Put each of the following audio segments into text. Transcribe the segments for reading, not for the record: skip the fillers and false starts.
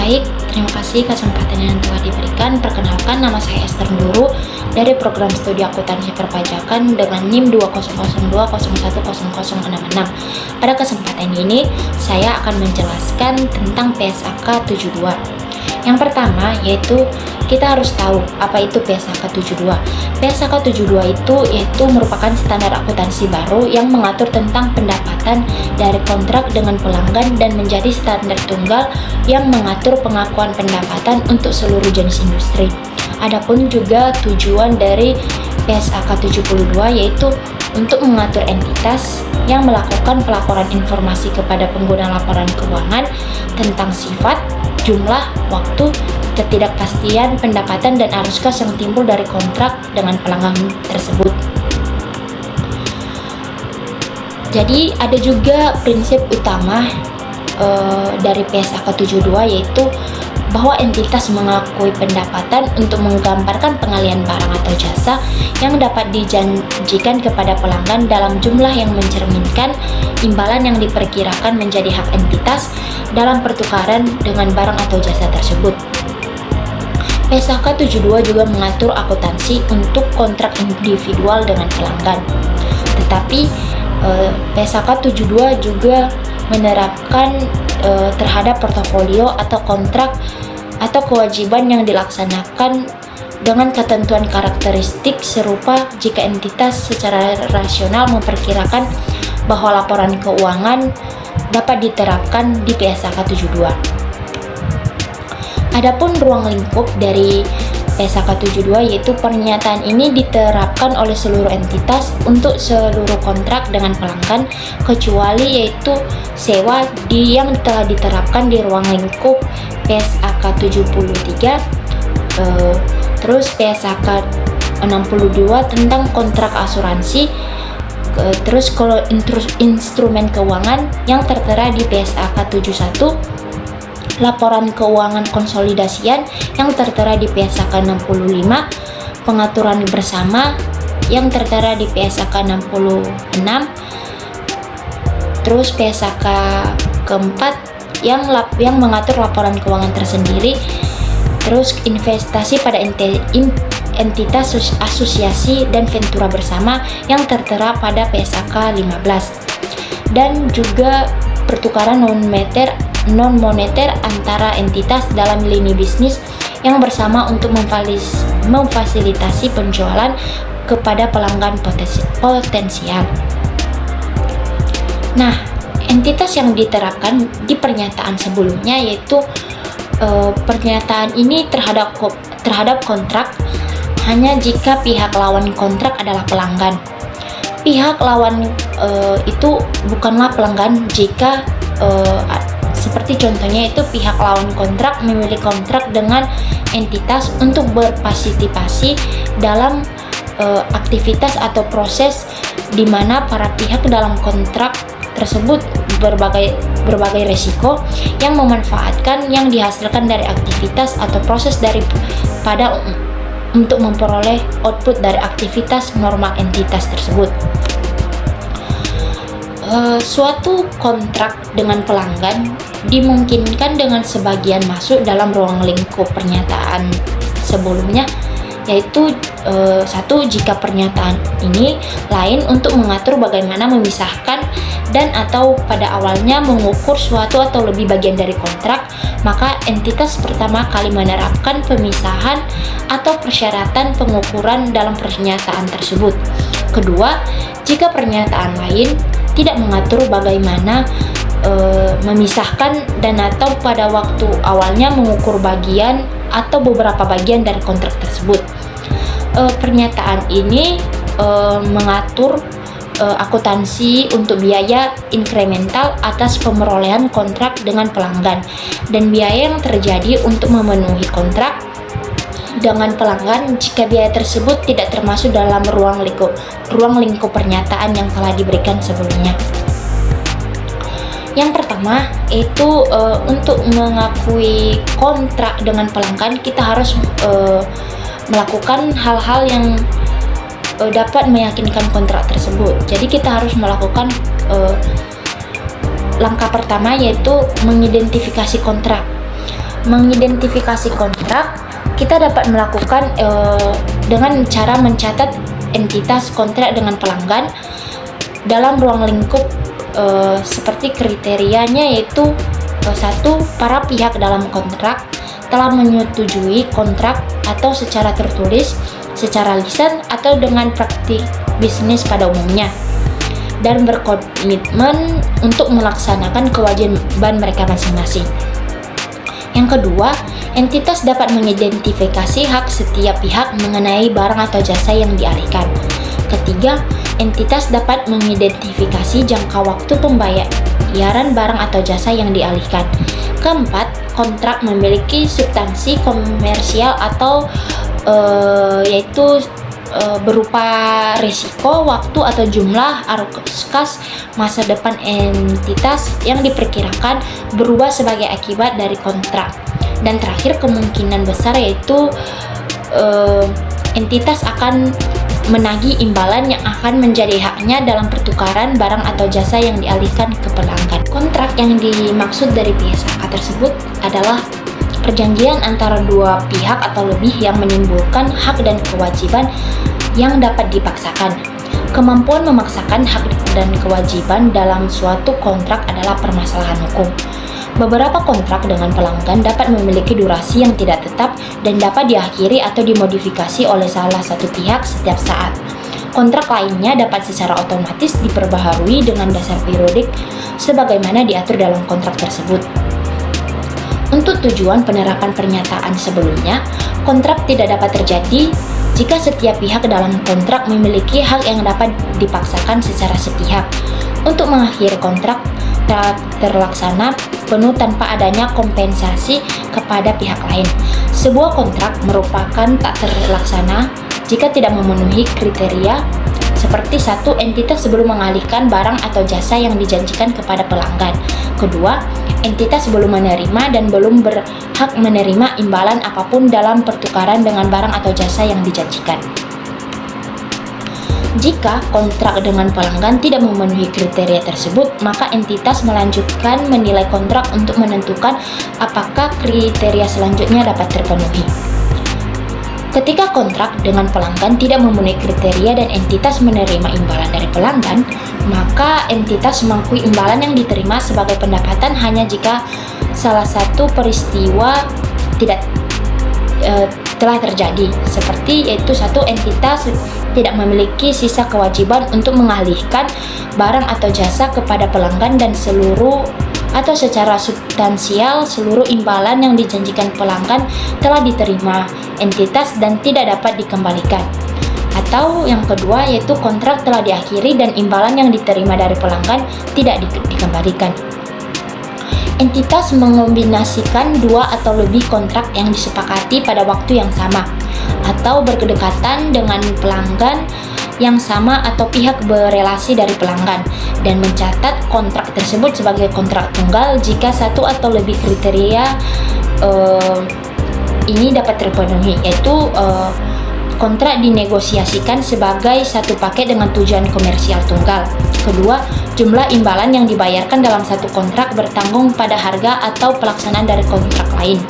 Baik, terima kasih kesempatan yang telah diberikan. Perkenalkan, nama saya Esther Nurul dari program studi akuntansi perpajakan dengan NIM 2002010066. Pada kesempatan ini, saya akan menjelaskan tentang PSAK 72. Yang pertama yaitu kita harus tahu apa itu PSAK 72. PSAK 72 itu merupakan standar akuntansi baru yang mengatur tentang pendapatan dari kontrak dengan pelanggan dan menjadi standar tunggal yang mengatur pengakuan pendapatan untuk seluruh jenis industri. Adapun juga tujuan dari PSAK 72 yaitu untuk mengatur entitas yang melakukan pelaporan informasi kepada pengguna laporan keuangan tentang sifat, jumlah, waktu, ketidakpastian pendapatan dan arus kas yang timbul dari kontrak dengan pelanggan tersebut. Jadi ada juga prinsip utama dari PSAK 72 yaitu bahwa entitas mengakui pendapatan untuk menggambarkan pengalian barang atau jasa yang dapat dijanjikan kepada pelanggan dalam jumlah yang mencerminkan imbalan yang diperkirakan menjadi hak entitas dalam pertukaran dengan barang atau jasa tersebut. PSAK 72 juga mengatur akuntansi untuk kontrak individual dengan pelanggan. Tetapi PSAK 72 juga menerapkan terhadap portofolio atau kontrak atau kewajiban yang dilaksanakan dengan ketentuan karakteristik serupa jika entitas secara rasional memperkirakan bahwa laporan keuangan dapat diterapkan di PSAK 72. Adapun ruang lingkup dari PSAK 72 yaitu pernyataan ini diterapkan oleh seluruh entitas untuk seluruh kontrak dengan pelanggan kecuali yaitu sewa yang telah diterapkan di ruang lingkup PSAK 73, terus PSAK 62 tentang kontrak asuransi, terus kalau instrumen keuangan yang tertera di PSAK 71, laporan keuangan konsolidasian yang tertera di PSAK 65, pengaturan bersama yang tertera di PSAK 66, terus PSAK keempat yang mengatur laporan keuangan tersendiri, terus investasi pada entitas asosiasi dan ventura bersama yang tertera pada PSAK 15, dan juga pertukaran non-moneter antara entitas dalam lini bisnis yang bersama untuk memfasilitasi penjualan kepada pelanggan potensial. Nah, entitas yang diterapkan di pernyataan sebelumnya yaitu pernyataan ini terhadap kontrak hanya jika pihak lawan kontrak adalah pelanggan. Pihak lawan itu bukanlah pelanggan jika seperti contohnya itu pihak lawan kontrak memiliki kontrak dengan entitas untuk berpartisipasi dalam aktivitas atau proses di mana para pihak dalam kontrak tersebut berbagai resiko yang memanfaatkan yang dihasilkan dari aktivitas atau proses daripada untuk memperoleh output dari aktivitas normal entitas tersebut. Suatu kontrak dengan pelanggan dimungkinkan dengan sebagian masuk dalam ruang lingkup pernyataan sebelumnya, yaitu satu, jika pernyataan ini lain untuk mengatur bagaimana memisahkan dan atau pada awalnya mengukur suatu atau lebih bagian dari kontrak, maka entitas pertama kali menerapkan pemisahan atau persyaratan pengukuran dalam pernyataan tersebut. Kedua, jika pernyataan lain tidak mengatur bagaimana memisahkan dan atau pada waktu awalnya mengukur bagian atau beberapa bagian dari kontrak tersebut. Pernyataan ini mengatur akuntansi untuk biaya inkremental atas pemerolehan kontrak dengan pelanggan dan biaya yang terjadi untuk memenuhi kontrak dengan pelanggan jika biaya tersebut tidak termasuk dalam ruang lingkup pernyataan yang telah diberikan sebelumnya. Yang pertama itu untuk mengakui kontrak dengan pelanggan kita harus melakukan hal-hal yang dapat meyakinkan kontrak tersebut. Jadi kita harus melakukan langkah pertama yaitu mengidentifikasi kontrak. Mengidentifikasi kontrak, kita dapat melakukan dengan cara mencatat entitas kontrak dengan pelanggan dalam ruang lingkup seperti kriterianya, yaitu satu, para pihak dalam kontrak telah menyetujui kontrak atau secara tertulis, secara lisan, atau dengan praktik bisnis pada umumnya, dan berkomitmen untuk melaksanakan kewajiban mereka masing-masing. Yang kedua, entitas dapat mengidentifikasi hak setiap pihak mengenai barang atau jasa yang dialihkan. Ketiga, entitas dapat mengidentifikasi jangka waktu pembayaran barang atau jasa yang dialihkan. Keempat, kontrak memiliki substansi komersial atau yaitu berupa risiko, waktu atau jumlah arus masa depan entitas yang diperkirakan berubah sebagai akibat dari kontrak. Dan terakhir, kemungkinan besar yaitu entitas akan menagih imbalan yang akan menjadi haknya dalam pertukaran barang atau jasa yang dialihkan ke pelanggan. Kontrak yang dimaksud dari PSAK tersebut adalah perjanjian antara dua pihak atau lebih yang menimbulkan hak dan kewajiban yang dapat dipaksakan. Kemampuan memaksakan hak dan kewajiban dalam suatu kontrak adalah permasalahan hukum. Beberapa kontrak dengan pelanggan dapat memiliki durasi yang tidak tetap dan dapat diakhiri atau dimodifikasi oleh salah satu pihak setiap saat. Kontrak lainnya dapat secara otomatis diperbaharui dengan dasar periodik sebagaimana diatur dalam kontrak tersebut. Untuk tujuan penerapan pernyataan sebelumnya, kontrak tidak dapat terjadi jika setiap pihak dalam kontrak memiliki hak yang dapat dipaksakan secara sepihak. Untuk mengakhiri kontrak terlaksana penuh tanpa adanya kompensasi kepada pihak lain. Sebuah kontrak merupakan tak terlaksana jika tidak memenuhi kriteria seperti satu, entitas sebelum mengalihkan barang atau jasa yang dijanjikan kepada pelanggan. Kedua, entitas belum menerima dan belum berhak menerima imbalan apapun dalam pertukaran dengan barang atau jasa yang dijanjikan. Jika kontrak dengan pelanggan tidak memenuhi kriteria tersebut, maka entitas melanjutkan menilai kontrak untuk menentukan apakah kriteria selanjutnya dapat terpenuhi. Ketika kontrak dengan pelanggan tidak memenuhi kriteria dan entitas menerima imbalan dari pelanggan, maka entitas mengakui imbalan yang diterima sebagai pendapatan hanya jika salah satu peristiwa telah terjadi, seperti yaitu satu, entitas tidak memiliki sisa kewajiban untuk mengalihkan barang atau jasa kepada pelanggan dan seluruh atau secara substansial seluruh imbalan yang dijanjikan pelanggan telah diterima entitas dan tidak dapat dikembalikan. Atau yang kedua, yaitu kontrak telah diakhiri dan imbalan yang diterima dari pelanggan tidak dikembalikan. Entitas mengombinasikan dua atau lebih kontrak yang disepakati pada waktu yang sama atau berkedekatan dengan pelanggan yang sama atau pihak berelasi dari pelanggan dan mencatat kontrak tersebut sebagai kontrak tunggal jika satu atau lebih kriteria ini dapat terpenuhi, yaitu kontrak dinegosiasikan sebagai satu paket dengan tujuan komersial tunggal. Kedua, jumlah imbalan yang dibayarkan dalam satu kontrak bertanggung pada harga atau pelaksanaan dari kontrak lain.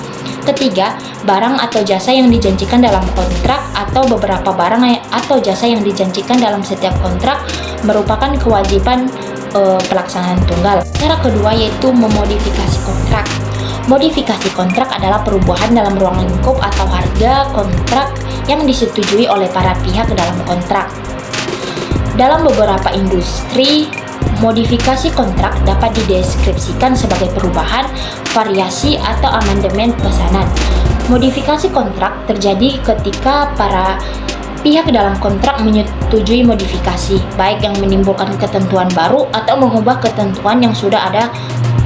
Ketiga, barang atau jasa yang dijanjikan dalam kontrak atau beberapa barang atau jasa yang dijanjikan dalam setiap kontrak merupakan kewajiban pelaksanaan tunggal. Cara kedua yaitu memodifikasi kontrak. Modifikasi kontrak adalah perubahan dalam ruang lingkup atau harga kontrak yang disetujui oleh para pihak dalam kontrak. Dalam beberapa industri, modifikasi kontrak dapat dideskripsikan sebagai perubahan, variasi, atau amandemen pesanan. Modifikasi kontrak terjadi ketika para pihak dalam kontrak menyetujui modifikasi, baik yang menimbulkan ketentuan baru atau mengubah ketentuan yang sudah ada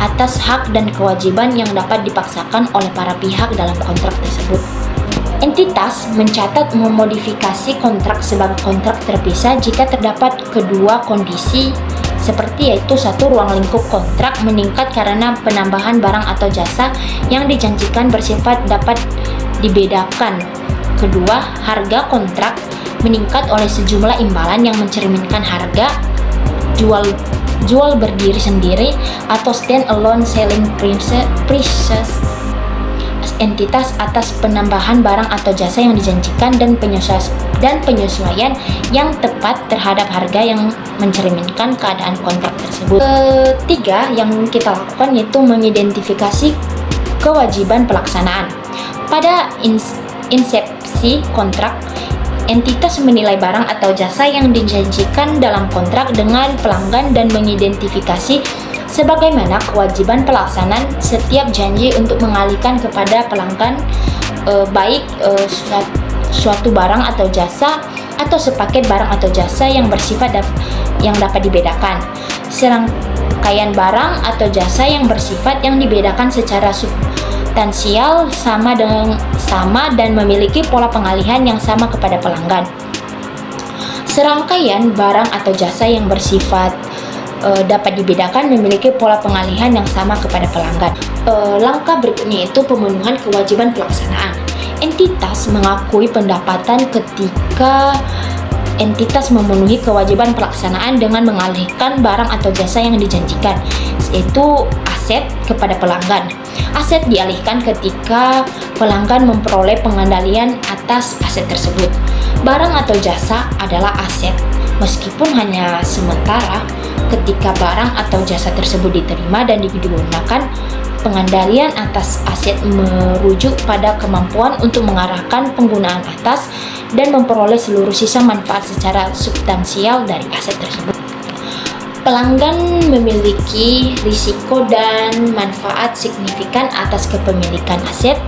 atas hak dan kewajiban yang dapat dipaksakan oleh para pihak dalam kontrak tersebut. Entitas mencatat memodifikasi kontrak sebagai kontrak terpisah jika terdapat kedua kondisi seperti yaitu satu, ruang lingkup kontrak meningkat karena penambahan barang atau jasa yang dijanjikan bersifat dapat dibedakan. Kedua, harga kontrak meningkat oleh sejumlah imbalan yang mencerminkan harga jual berdiri sendiri atau stand alone selling prices entitas atas penambahan barang atau jasa yang dijanjikan dan penyesuaian yang tepat terhadap harga yang mencerminkan keadaan kontrak tersebut. Ketiga yang kita lakukan yaitu mengidentifikasi kewajiban pelaksanaan. Pada insepsi kontrak, entitas menilai barang atau jasa yang dijanjikan dalam kontrak dengan pelanggan dan mengidentifikasi sebagaimana kewajiban pelaksanaan setiap janji untuk mengalihkan kepada pelanggan baik suatu barang atau jasa atau sepaket barang atau jasa yang bersifat yang dapat dibedakan. Serangkaian barang atau jasa yang bersifat yang dibedakan secara substansial sama dan memiliki pola pengalihan yang sama kepada pelanggan. Serangkaian barang atau jasa yang bersifat dapat dibedakan memiliki pola pengalihan yang sama kepada pelanggan. Langkah berikutnya itu pemenuhan kewajiban pelaksanaan. Entitas mengakui pendapatan ketika entitas memenuhi kewajiban pelaksanaan dengan mengalihkan barang atau jasa yang dijanjikan, yaitu aset kepada pelanggan. Aset dialihkan ketika pelanggan memperoleh pengendalian atas aset tersebut. Barang atau jasa adalah aset, meskipun hanya sementara. Ketika barang atau jasa tersebut diterima dan digunakan, pengendalian atas aset merujuk pada kemampuan untuk mengarahkan penggunaan atas dan memperoleh seluruh sisa manfaat secara substansial dari aset tersebut. Pelanggan memiliki risiko dan manfaat signifikan atas kepemilikan aset.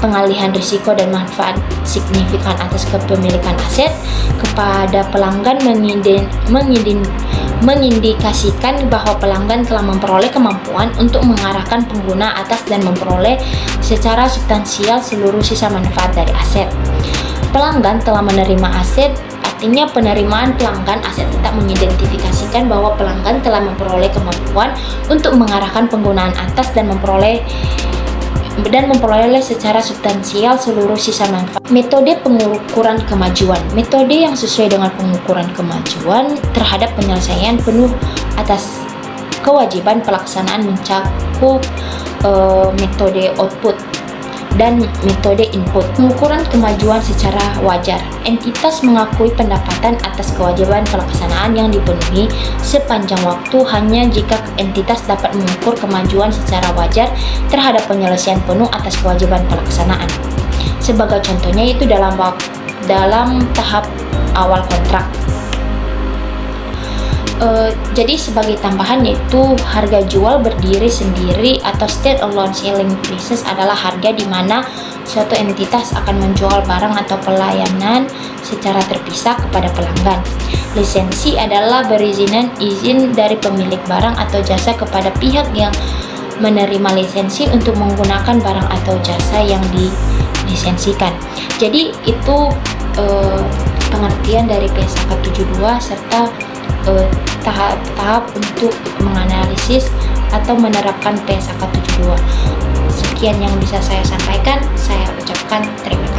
Pengalihan risiko dan manfaat signifikan atas kepemilikan aset kepada pelanggan mengindikasikan bahwa pelanggan telah memperoleh kemampuan untuk mengarahkan pengguna atas dan memperoleh secara substansial seluruh sisa manfaat dari aset. Pelanggan telah menerima aset, artinya penerimaan pelanggan aset tetap mengidentifikasikan bahwa pelanggan telah memperoleh kemampuan untuk mengarahkan penggunaan atas dan memperoleh secara substansial seluruh sisa manfaat. Metode pengukuran kemajuan. Metode yang sesuai dengan pengukuran kemajuan terhadap penyelesaian penuh atas kewajiban pelaksanaan mencakup metode output dan metode input. Pengukuran kemajuan secara wajar. Entitas mengakui pendapatan atas kewajiban pelaksanaan yang dipenuhi sepanjang waktu hanya jika entitas dapat mengukur kemajuan secara wajar terhadap penyelesaian penuh atas kewajiban pelaksanaan. Sebagai contohnya itu dalam tahap awal kontrak. Jadi sebagai tambahan yaitu harga jual berdiri sendiri atau stand alone selling prices adalah harga di mana suatu entitas akan menjual barang atau pelayanan secara terpisah kepada pelanggan. Lisensi adalah izin dari pemilik barang atau jasa kepada pihak yang menerima lisensi untuk menggunakan barang atau jasa yang dilisensikan. Jadi itu pengertian dari PSAK 72 serta tahap-tahap untuk menganalisis atau menerapkan PSAK 72. Sekian yang bisa saya sampaikan, saya ucapkan terima kasih.